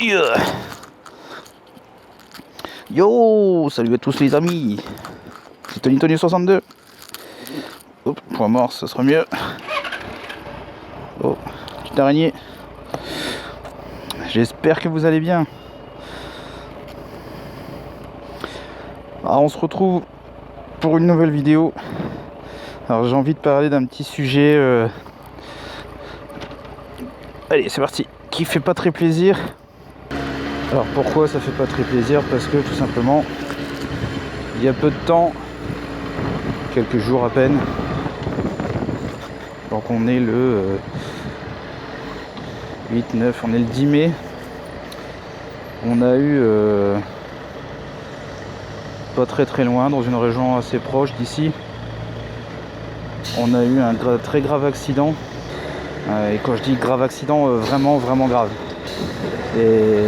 Yeah. Yo, salut à tous les amis. C'est Tony 62. Hop, point mort, ça sera mieux. Oh, petite araignée. J'espère que vous allez bien. Alors on se retrouve pour une nouvelle vidéo. Alors j'ai envie de parler d'un petit sujet. Allez, c'est parti. Qui fait pas très plaisir. Alors pourquoi ça fait pas très plaisir? Parce que tout simplement, il y a peu de temps, quelques jours à peine, donc on est le 8, 9, on est le 10 mai, on a eu pas très loin, dans une région assez proche d'ici, on a eu un très grave accident. Et quand je dis grave accident, vraiment grave. Et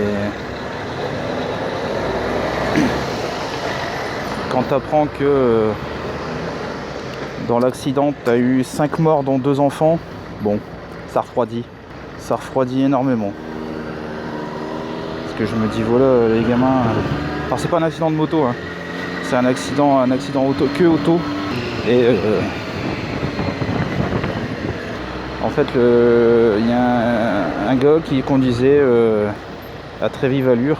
quand tu apprends que dans l'accident tu as eu 5 morts dont 2 enfants, bon, ça refroidit énormément. Parce que je me dis voilà, les gamins, alors c'est pas un accident de moto, hein. C'est un accident auto, et en fait il y a un gars qui conduisait à très vive allure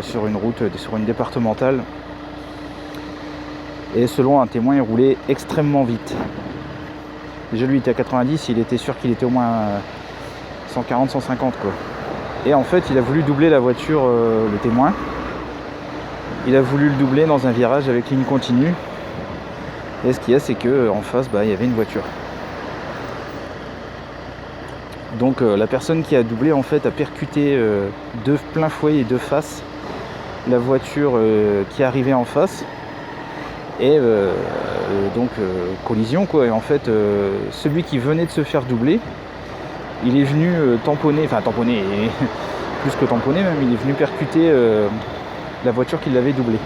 sur une route, sur une départementale, et selon un témoin il roulait extrêmement vite. Déjà lui était à 90, il était sûr qu'il était au moins 140, 150 quoi. Et en fait il a voulu doubler la voiture, le témoin. Il a voulu le doubler dans un virage avec ligne continue. Et ce qu'il y a, c'est que en face, il y avait une voiture. Donc la personne qui a doublé en fait a percuté de plein fouet et de face la voiture qui arrivait en face. Et donc collision quoi. Et en fait celui qui venait de se faire doubler, il est venu tamponner, et plus que tamponner même, il est venu percuter la voiture qui l'avait doublé.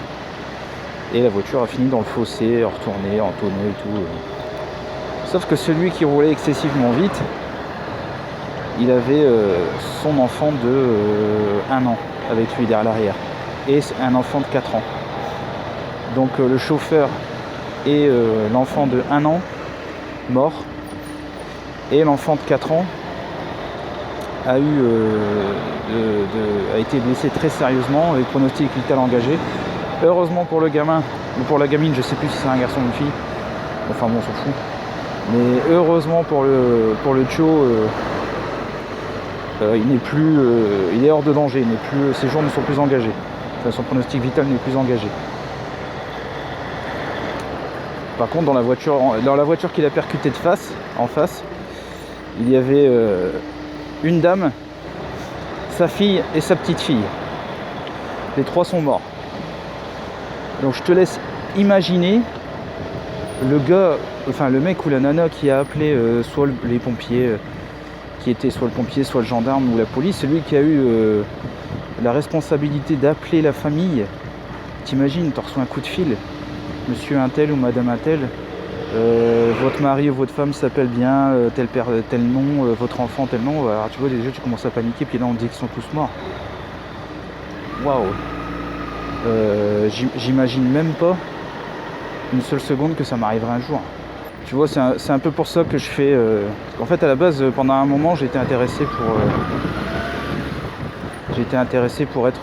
Et la voiture a fini dans le fossé, retournée, en tonneau et tout. Sauf que celui qui roulait excessivement vite, il avait son enfant de 1 an avec lui derrière l'arrière. Et un enfant de 4 ans. Donc le chauffeur et l'enfant de 1 an mort. Et l'enfant de 4 ans a été blessé très sérieusement avec pronostic vital engagé. Heureusement pour le gamin, ou pour la gamine, je sais plus si c'est un garçon ou une fille, enfin bon on s'en fout, mais heureusement pour le Tcho, il est hors de danger, ses jours ne sont plus engagés, enfin, son pronostic vital n'est plus engagé. Par contre dans la voiture qu'il a percutée en face, il y avait une dame, sa fille et sa petite fille. Les 3 sont morts. Donc je te laisse imaginer le mec ou la nana qui a appelé soit les pompiers, qui était soit le pompier, soit le gendarme ou la police, celui qui a eu la responsabilité d'appeler la famille. T'imagines, tu reçois un coup de fil, monsieur un tel ou madame un tel, votre mari ou votre femme s'appelle bien tel père, tel nom, votre enfant tel nom. Alors tu vois déjà tu commences à paniquer, puis là on dit qu'ils sont tous morts. Waouh. J'imagine même pas une seule seconde que ça m'arriverait un jour. Tu vois, c'est un peu pour ça que je fais. En fait, à la base, pendant un moment, j'ai été intéressé pour être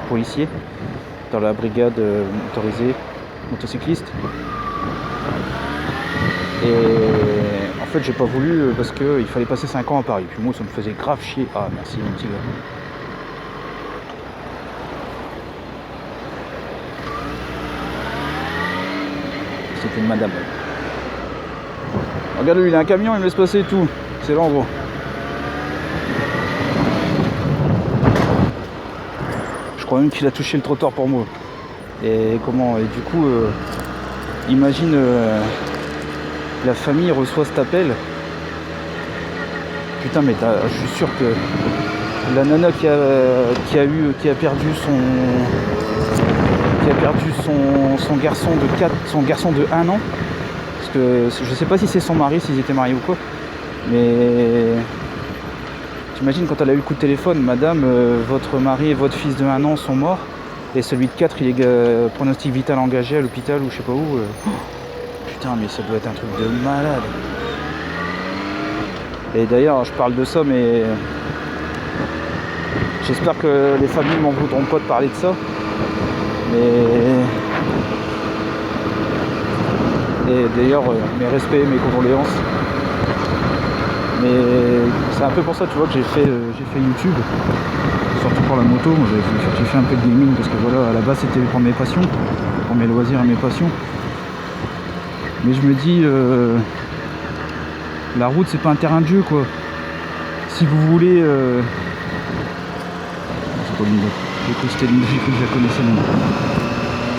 policier dans la brigade motorisée motocycliste. Et en fait, j'ai pas voulu parce qu'il fallait passer 5 ans à Paris. Puis moi, ça me faisait grave chier. Ah, merci, mon petit gars. C'était une madame. Regarde lui, il a un camion, il me laisse passer et tout. C'est là en gros. Je crois même qu'il a touché le trottoir pour moi. Et du coup, imagine la famille reçoit cet appel. Putain mais je suis sûr que la nana qui a perdu son garçon de 1 an, parce que je sais pas si c'est son mari, s'ils étaient mariés ou quoi, mais t'imagines quand elle a eu le coup de téléphone, madame, votre mari et votre fils de 1 an sont morts, et celui de 4 il est pronostic vital engagé à l'hôpital ou je sais pas où. Putain, mais ça doit être un truc de malade. Et d'ailleurs, je parle de ça, mais j'espère que les familles m'en voudront pas de parler de ça. Et d'ailleurs, mes respects, mes condoléances. Mais c'est un peu pour ça, tu vois, que j'ai fait YouTube. Surtout pour la moto. Moi, j'ai fait un peu de gaming parce que voilà, à la base c'était pour mes passions, pour mes loisirs et mes passions. Mais je me dis, la route c'est pas un terrain de jeu quoi. Si vous voulez, c'est pas l'une j'ai cru que c'était l'une, j'ai cru que je la connaissais même.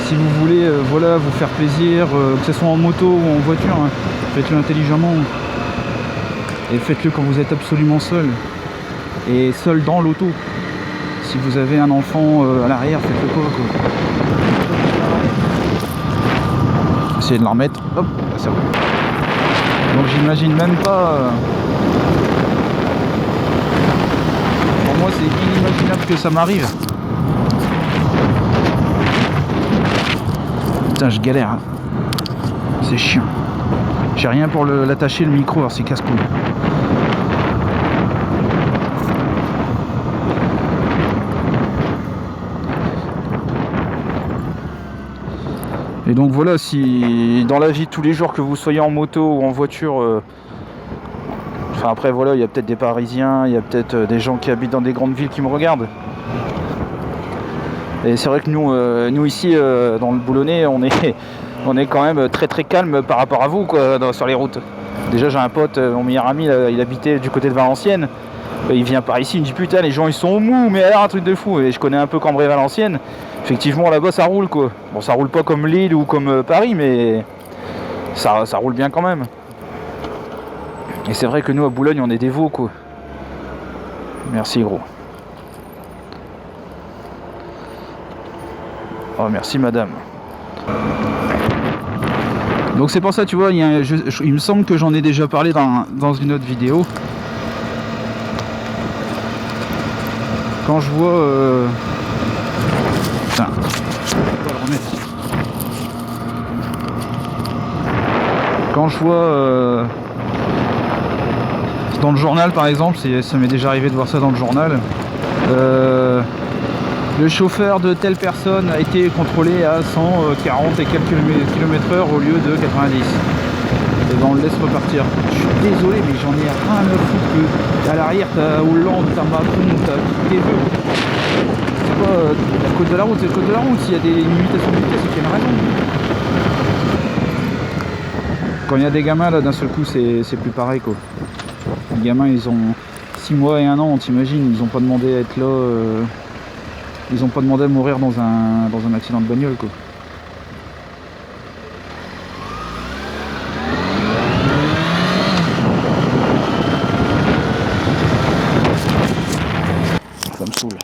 Si vous voulez, voilà, vous faire plaisir, que ce soit en moto ou en voiture, hein, faites-le intelligemment. Et faites-le quand vous êtes absolument seul. Et seul dans l'auto. Si vous avez un enfant à l'arrière, faites-le pas quoi. Essayez de la remettre. Hop, c'est bon. Donc j'imagine même pas. Pour moi c'est inimaginable que ça m'arrive. Putain, je galère. Hein. C'est chiant. J'ai rien pour l'attacher le micro, alors c'est casse-couille. Et donc voilà, si dans la vie de tous les jours que vous soyez en moto ou en voiture, enfin après voilà, il y a peut-être des Parisiens, il y a peut-être des gens qui habitent dans des grandes villes qui me regardent. Et c'est vrai que nous ici, dans le Boulonnais, on est quand même très très calme par rapport à vous quoi, sur les routes. Déjà j'ai un pote, mon meilleur ami, il habitait du côté de Valenciennes. Il vient par ici, il me dit putain les gens ils sont mous, mais alors un truc de fou. Et je connais un peu Cambrai-Valenciennes. Effectivement là-bas ça roule quoi. Bon ça roule pas comme Lille ou comme Paris, mais ça roule bien quand même. Et c'est vrai que nous à Boulogne on est des veaux quoi. Merci gros. Oh merci madame. Donc c'est pour ça tu vois, il me semble que j'en ai déjà parlé dans une autre vidéo. Quand je vois putain, je vais le remettre. Quand je vois dans le journal par exemple, ça m'est déjà arrivé de voir ça dans le journal, le chauffeur de telle personne a été contrôlé à 140 et quelques km/h au lieu de 90. Et ben on le laisse repartir. Je suis désolé mais j'en ai rien à foutre que à l'arrière t'as Hollande, t'as Macron, t'as qui t'es veux. C'est pas la côte de la route, c'est le code de la route. S'il y a des limitations de vitesse, c'est qu'il y a une raison. Quand il y a des gamins là d'un seul coup c'est plus pareil quoi. Les gamins ils ont 6 mois et 1 an, t'imagines, ils ont pas demandé à être là, ils ont pas demandé à mourir dans un accident de bagnole quoi. Ça me saoule.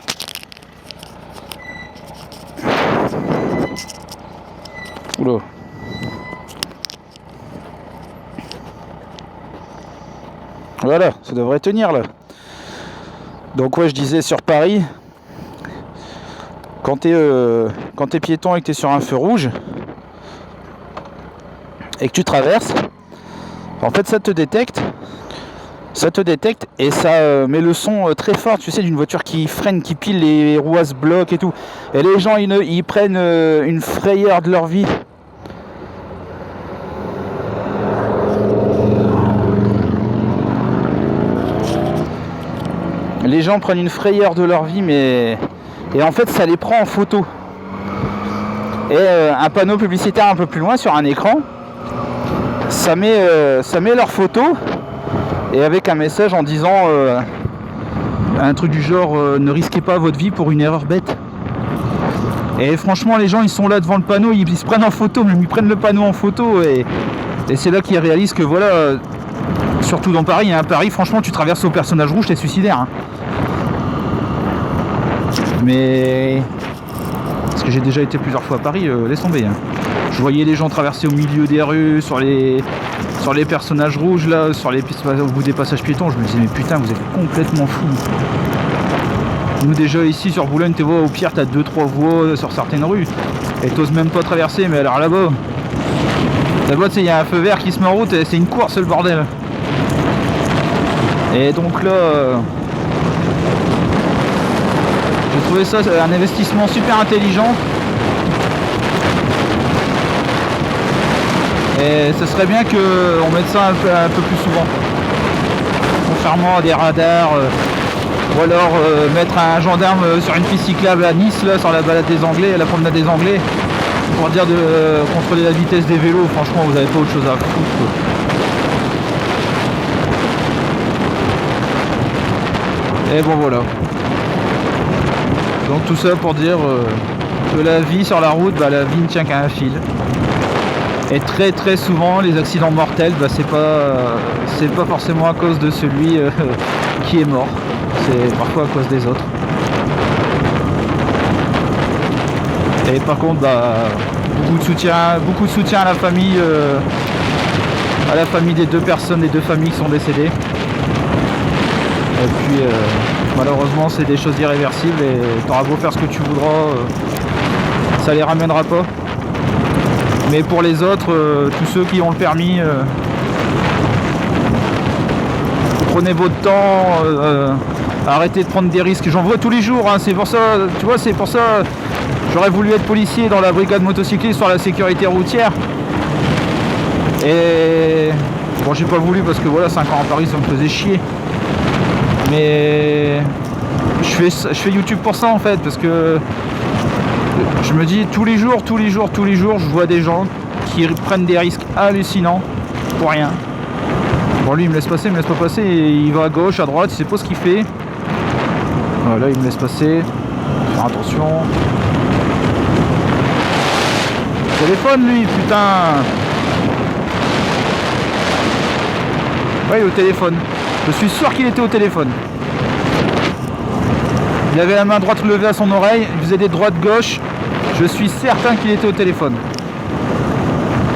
Oula. Voilà, ça devrait tenir là. Donc ouais, je disais sur Paris, quand t'es piéton et que t'es sur un feu rouge et que tu traverses, en fait ça te détecte et ça met le son très fort, tu sais, d'une voiture qui freine, qui pile, les roues se bloquent et tout. Et les gens ils prennent une frayeur de leur vie. Les gens prennent une frayeur de leur vie, et en fait ça les prend en photo. Et un panneau publicitaire un peu plus loin sur un écran, ça met leur photo et avec un message en disant un truc du genre ne risquez pas votre vie pour une erreur bête. Et franchement les gens ils sont là devant le panneau, ils se prennent en photo, même ils prennent le panneau en photo et c'est là qu'ils réalisent que voilà, surtout dans Paris, hein, Paris franchement tu traverses au personnage rouge, t'es suicidaire. Hein. Mais parce que j'ai déjà été plusieurs fois à Paris, laisse tomber. Hein. Je voyais les gens traverser au milieu des rues, sur les personnages rouges là, au bout des passages piétons. Je me disais mais putain, vous êtes complètement fous. Nous déjà ici sur Boulogne, tu vois, au pire t'as 2-3 voies sur certaines rues et t'oses même pas traverser. Mais alors là-bas, il y a un feu vert qui se met en route et c'est une course le bordel. Et donc là, j'ai trouvé ça un investissement super intelligent. Et ce serait bien qu'on mette ça un peu plus souvent. Contrairement à des radars, ou alors mettre un gendarme sur une piste cyclable à Nice, là, sur la balade des Anglais, la promenade des Anglais, pour dire de contrôler la vitesse des vélos. Franchement, vous n'avez pas autre chose à foutre. Et bon voilà. Donc tout ça pour dire que la vie sur la route, la vie ne tient qu'à un fil. Et très très souvent les accidents mortels, c'est pas forcément à cause de celui qui est mort. C'est parfois à cause des autres. Et par contre beaucoup de soutien à la famille des deux personnes, des deux familles qui sont décédées. Et puis malheureusement c'est des choses irréversibles et t'auras beau faire ce que tu voudras, ça les ramènera pas. Mais pour les autres, tous ceux qui ont le permis, prenez votre temps, arrêtez de prendre des risques. J'en vois tous les jours, c'est pour ça, tu vois, c'est pour ça j'aurais voulu être policier dans la brigade motocycliste sur la sécurité routière. Et bon, j'ai pas voulu parce que voilà, 5 ans à Paris ça me faisait chier. Mais je fais YouTube pour ça en fait, parce que je me dis tous les jours, je vois des gens qui prennent des risques hallucinants pour rien. Bon, lui il me laisse passer, pas passer, il va à gauche, à droite, il sait pas ce qu'il fait. Voilà, il me laisse passer. Faire attention. Téléphone lui, putain. Ouais, au téléphone. Je suis sûr qu'il était au téléphone. Il avait la main droite levée à son oreille, il faisait des droites-gauche. Je suis certain qu'il était au téléphone.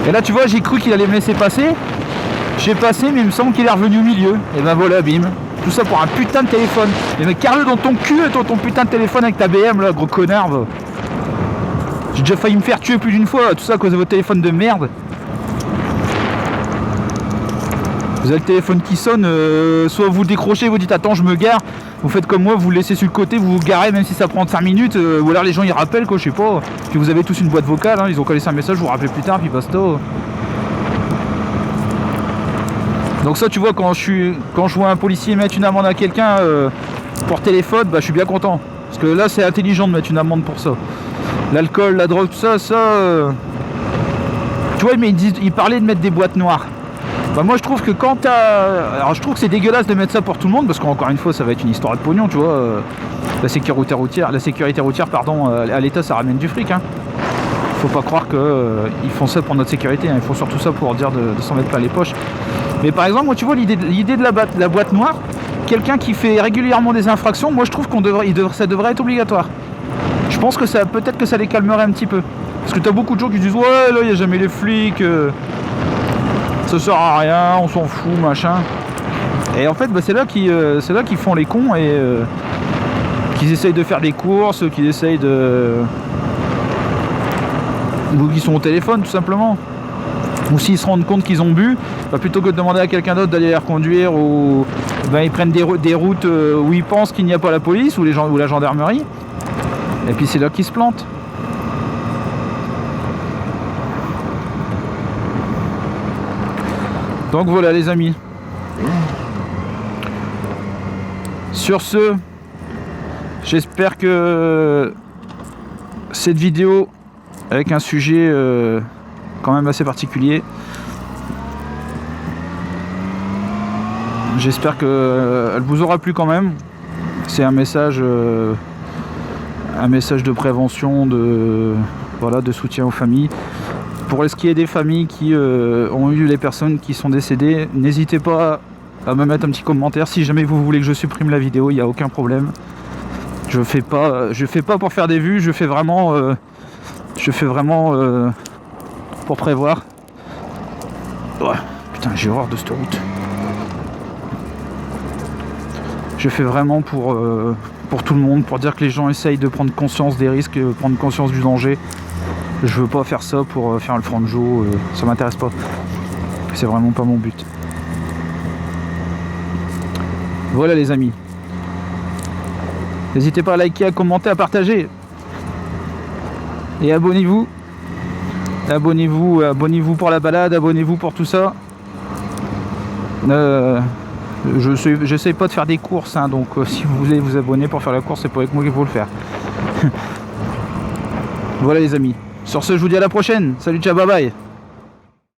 Et là, tu vois, j'ai cru qu'il allait me laisser passer. J'ai passé, mais il me semble qu'il est revenu au milieu. Et ben voilà, bim. Tout ça pour un putain de téléphone. Et mais carle dans ton cul, ton putain de téléphone avec ta BM, là, gros connard. J'ai déjà failli me faire tuer plus d'une fois. Tout ça à cause de votre téléphone de merde. Vous avez le téléphone qui sonne, soit vous décrochez, vous dites attends je me gare, vous faites comme moi, vous le laissez sur le côté, vous vous garez même si ça prend 5 minutes, ou alors les gens ils rappellent quoi, je sais pas, puis vous avez tous une boîte vocale, ils ont collé un message, vous rappelez plus tard, puis basta. Donc ça tu vois, quand je vois un policier mettre une amende à quelqu'un pour téléphone, je suis bien content, parce que là c'est intelligent de mettre une amende pour ça. L'alcool, la drogue, tout ça, tu vois, mais il parlait de mettre des boîtes noires. Moi je trouve que quand t'as... Alors je trouve que c'est dégueulasse de mettre ça pour tout le monde, parce qu'encore une fois ça va être une histoire de pognon, tu vois. La sécurité routière, à l'État ça ramène du fric. Faut pas croire qu'ils font ça pour notre sécurité, ils font surtout ça pour dire de s'en mettre plein les poches. Mais par exemple, moi tu vois l'idée de la boîte noire, quelqu'un qui fait régulièrement des infractions, moi je trouve ça devrait être obligatoire. Je pense que peut-être que ça les calmerait un petit peu. Parce que t'as beaucoup de gens qui disent ouais là il n'y a jamais les flics. Ça sert à rien, on s'en fout, machin. Et en fait, c'est là qu'ils font les cons et qu'ils essayent de faire des courses, qu'ils essayent ou qu'ils sont au téléphone tout simplement. Ou s'ils se rendent compte qu'ils ont bu, plutôt que de demander à quelqu'un d'autre d'aller les reconduire, ou ils prennent des routes où ils pensent qu'il n'y a pas la police ou la gendarmerie. Et puis c'est là qu'ils se plantent. Donc voilà les amis. Sur ce, j'espère que cette vidéo avec un sujet quand même assez particulier, j'espère qu'elle vous aura plu quand même. C'est un message de prévention, de soutien aux familles. Pour ce qui est des familles qui ont eu les personnes qui sont décédées, n'hésitez pas à me mettre un petit commentaire. Si jamais vous voulez que je supprime la vidéo, il n'y a aucun problème. Je fais pas pour faire des vues, je fais vraiment pour prévoir. Oh, putain, j'ai horreur de cette route. Je fais vraiment pour tout le monde, pour dire que les gens essayent de prendre conscience des risques, prendre conscience du danger. Je veux pas faire ça pour faire le franjo, ça m'intéresse pas. C'est vraiment pas mon but. Voilà les amis. N'hésitez pas à liker, à commenter, à partager. Et abonnez-vous. Abonnez-vous pour la balade, abonnez-vous pour tout ça. J'essaie pas de faire des courses, hein, donc si vous voulez vous abonner pour faire la course, c'est pas avec moi qu'il faut le faire. Voilà les amis. Sur ce, je vous dis à la prochaine. Salut, ciao, bye bye.